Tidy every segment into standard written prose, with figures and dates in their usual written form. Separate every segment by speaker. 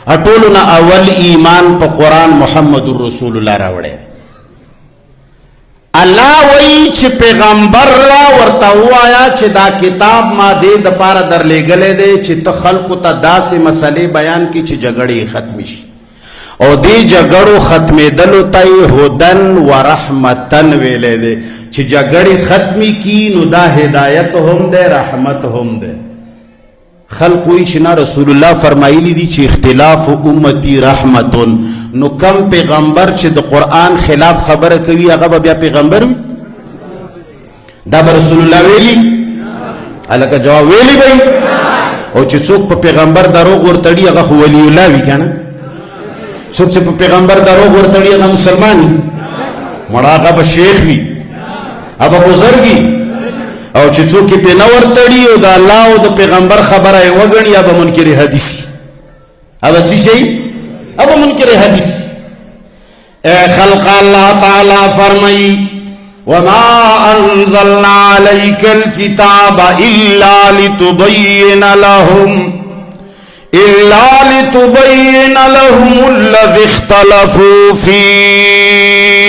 Speaker 1: اټولنا اول ایمان په قرآن محمد رسول الله راوړی. الله وی چې پیغمبر را ورته وایا چې دا کتاب ما دې د پاره درلېږلی دی چې ته خلکو ته داسې مسلې بیان کړي چې جګړې ختم شي او دې جګړو ختمېدلو ته یې هدن و رحمتن ویلی دی چې جګړې ختمې کي نو دا هدایت هم دی رحمت هم دی. خلق وی چې نه رسول الله فرمایلی دي چې اختلاف امتی رحمتون، نو کم پیغمبر چې د قرآن خلاف خبره کوي هغه به بیا پیغمبر وي؟ دا به رسول الله ویلی؟ هلکه جواب ویلی به او چې څوک په پیغمبر دروغ ورتړي هغه خو ولی الله وي که نه؟ څوک چې په پیغمبر دروغ ورتړي هغه مسلمان وي؟ مړه هغه به شیخ وي، هغه به بزرګ وي، او چې څوک یې پې نه ورتړي او د الله او د پیغمبر خبره یې وګڼي یا به منکر حدیث وي. هغه څه شی؟ هغه منکر حدیث. خلق الله تعالی فرمایي وما انزلنا عليك الكتاب الا لتبين لهم الذي اختلفوا فيه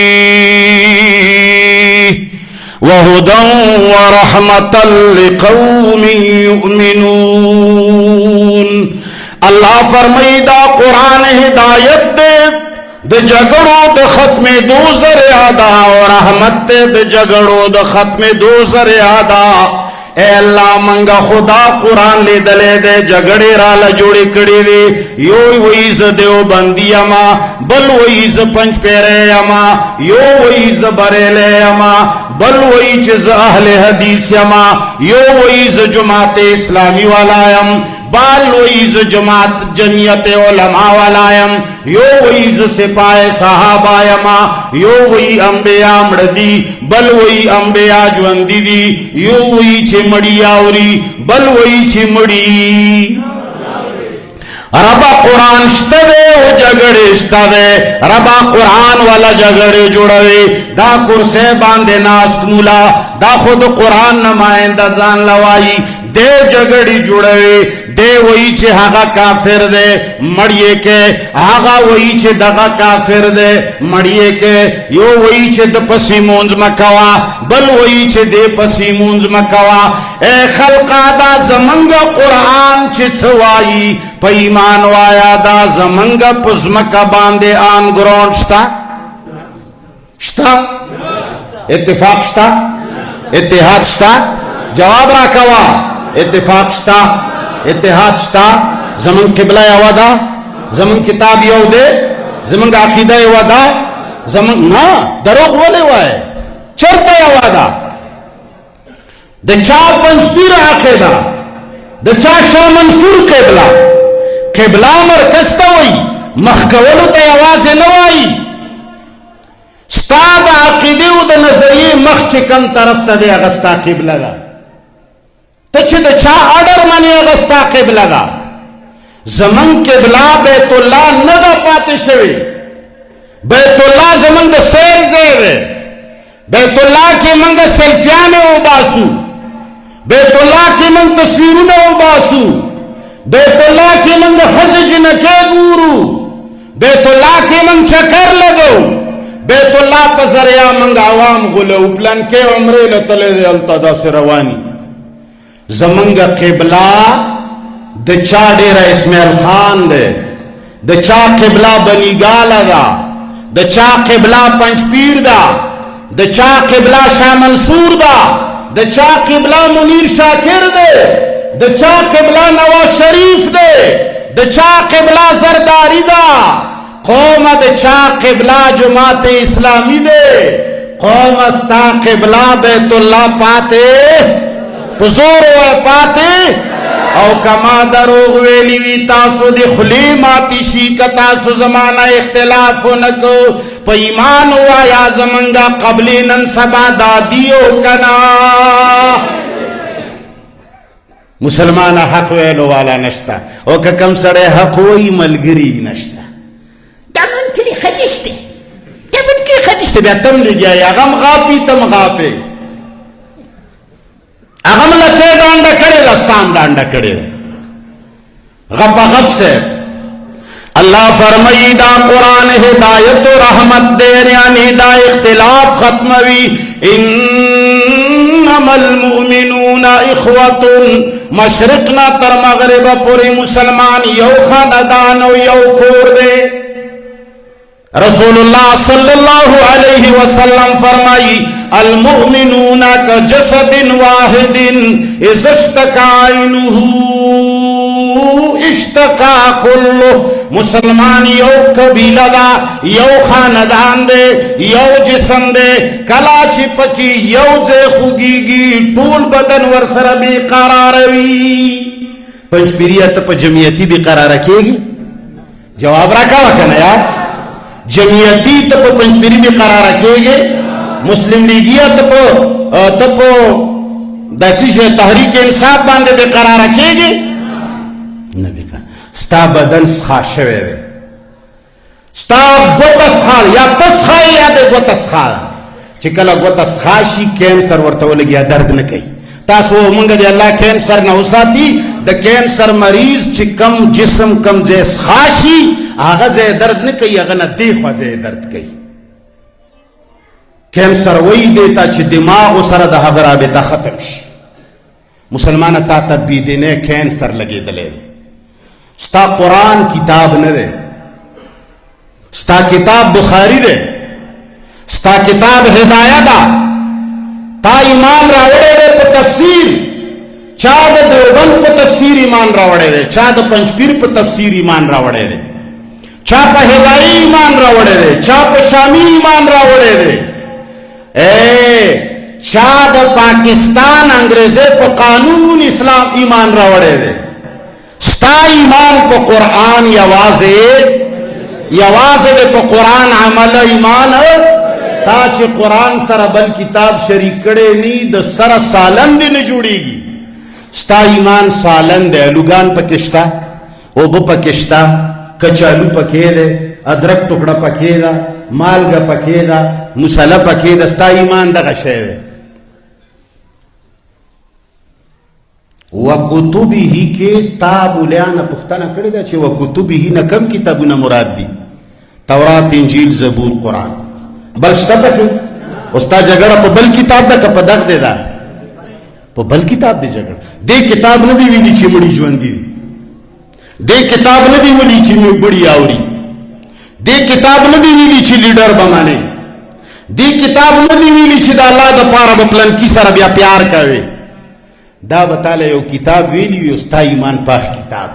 Speaker 1: وهدى ورحمة لقوم يؤمنون. اللہ فرمائی دا قرآن ہدایت دے د جگڑو د ختم دو ذریعہ دا اور رحمت دے د جگڑو د ختم دو ذریعہ دا. اے اللہ منگا خدا قرآن لے دلے دے جگڑے رالا جوڑے کڑے دے یو ویز دیو بندی اما بل ویز پنچ پیرے اما یو ویز بریلے اما بل ویز اہل حدیث اما یو ویز جماعت اسلامی والا ام بال ویز جماعت جمعیت علماء والا ام یو ویز سپاہ صحابہ اما یو وی انبیاء مردی بل وی انبیاء جوندی دی یو وی چھ مڑی آوری بل وی چھ مڑی. ربا قرآن شتا دے و جگڑے شتا دے ربا قرآن والا جگڑے جوڑوے دا کرسے باندے ناست مولا دا خود قرآن نمائندہ زان لوائی دے جگڑی جوڑوے دے وہی چھے ہاگا کافر دے مڑیے کے آگا وہی چھے دگا کافر دے مڑیے کے یو وہی چھے د پسی مونز مکوا بل وہی چھے دے پسی مونز مکوا. اے خلقا دا زمنگ قرآن چھے چھوائی پا ایمان وایا دا زمنگ پزمکا باندے آن گرون شتا شتا اتفاق شتا اتحاد شتا جواب را کوا اتفاق شتا اتحاد شتا زمن قبلہ یو دا زمن کتاب یو دے زمن عقیدہ یو دا زمن نا دروغ ولی وائے چرتا یو دا دا چا پنجپیر عقیدہ دا چا شاہ منصور قبلہ قبلہ مرکز تا وئی مخکولو تا یواز نوائی ستا دا عقیدے و دا نظریے مخ چکم طرف تا دے اغسطا قبلہ دا تچھ دا چا آڈر منی اغسطا قبلہ دا. زمن قبلہ بیت اللہ ندا پاتے شوی بیت اللہ زمن دا سیل زیدے بیت اللہ کی منگ سیلفیانے و باسو بیت اللہ کی منگ تصویرون و باسو بیت اللہ کی منگ خزج نکے گورو بیت اللہ کی منگ چکر لگو بیت اللہ پا ذریعہ منگ عوام غلو پلن کے عمرے لطلے دے التدا سے روانی. زمنگ قبلہ دچا ڈیرہ اسماعیل خان دے دچا قبلہ بنی گالا دا دچا قبلہ پنچ پیر دا دچا قبلہ شاہ منصور دا دچا قبلہ منیر شاکر دے دچا قبلہ نواز شریف دے دچا قبلہ زرداری دا قوم دچا قبلہ جماعت اسلامی دے قوم استا قبلہ بیت اللہ پاتے حضور و پاتے او کما دروغ ویلی وی تاسو دی خلی ماتی شی کا تاسو زمانہ اختلاف نکو پا ایمان ہوا یا زمنگا قبلی ننسبا دادیو کنا. مسلمان حق ویلو والا نشتا او که کم سڑے حق وی ملگری نشتا دا من کلی خدیث دی دا من کلی خدیث دی بیا تم لگیا یا غم غاپی تم غاپی اغم لکے ڈانڈا کڑے لستان ڈانڈا کڑے غپا غپ سے अल्लाह फरमाई दा कुरान हिदायत और रहमत दे, यानी दा इख्तिलाफ खत्मवी। इन्नमल मुमिनूना इख्वतुन, मशरिक ना तर मगरिब पूरी मुसलमान यौ खानदान यौ कोर दे। रसूलुल्लाह सल्लल्लाहु अलैहि वसल्लम फरमाई अल मुमिनूना का जसदिन वाहिदिन इज़्तकाइनुहु इश्तका कुल्लु। मुसलमान यौ कबीला दा, यौ खानदान दे, यौ जिसम दे, कला चिपकी यौ जे खुगीगी, टूल बदन वर सर बेकरार वी। पंचपीरियत पर जमियती बेकरार रखेगी? जवाब रखा वकना यार, जमियती तप पंचपीरी बेकरार रखेगी, मुस्लिम लीगिया तप दक्षिण तहरीक इंसाफ बांधे बेकरार रखेगी? नबी का स्ता बदन खाशवे दे, स्ता गोतस खाल या तस खाए या दे गोतस खाल चिकला गोतस खाशी कैंसर वर्तव लगिया दर्द न कई तासो मंग दे अल्लाह कैंसर न उसाती द कैंसर मरीज चिकम जिस्म कम जैस खाशी आगा जे दर्द न कई अगर न देखवा जे दर्द कई। कैंसर वही देता छि दिमाग उसर द हगरा बेता खत्म शी। मुसलमान ता तब भी देने कैंसर लगे दले स्ता कुरान किताब न दे, स्ता किताब बुखारी दे, स्ता किताब हिदायता ता ईमान रावड़े दे पर तफसीर चाद देवबंद पर तफसीर ईमान रावड़े दे, चाद पंचपीर पर तफसीर ईमान रावड़े दे, चाप हिदाई ईमान रावड़े दे, चाप शामी ईमान रावड़े दे, ए चाद पाकिस्तान अंग्रेजे पर कानून इस्लाम ईमान रावड़े दे। स्ता ईमान को कुरान यवाजे दे को कुरान अमल ईमान ताच कुरान सर बल किताब शरीकड़े नी द सर सालन दिन जुड़ेगी। स्ता ईमान सालन दे लुगान पकिश्ता ओब पकिश्ता कचालू पकेदे अदरक टुकड़ा पकेदा मालगा पकेदा मुसला पकेदा स्ता ईमान दगा शेदे। वकुतुबी ही के ताबुल्यान पुख्ताना कड़े दा छे वकुतुबी ही न कम किताबुना मुराद दी तौरात इंजील जबूर कुरान बल स्टपके उस्ता जगड़ा प बल किताब दा कप दग दे दा प बल किताब दे जगड़ दे किताब न दी वीदी चिमड़ी जुंदी दे किताब न दी वली चिमड़ी बड़ी आवरी दे किताब न दी वीदी छि लीडर बमाने दे किताब न दी वीदी छि दा अल्लाह दा पारा बपलन की सर बिया प्यार करे दा बता ले यो किताब वेली उस्ता ईमान पाक किताब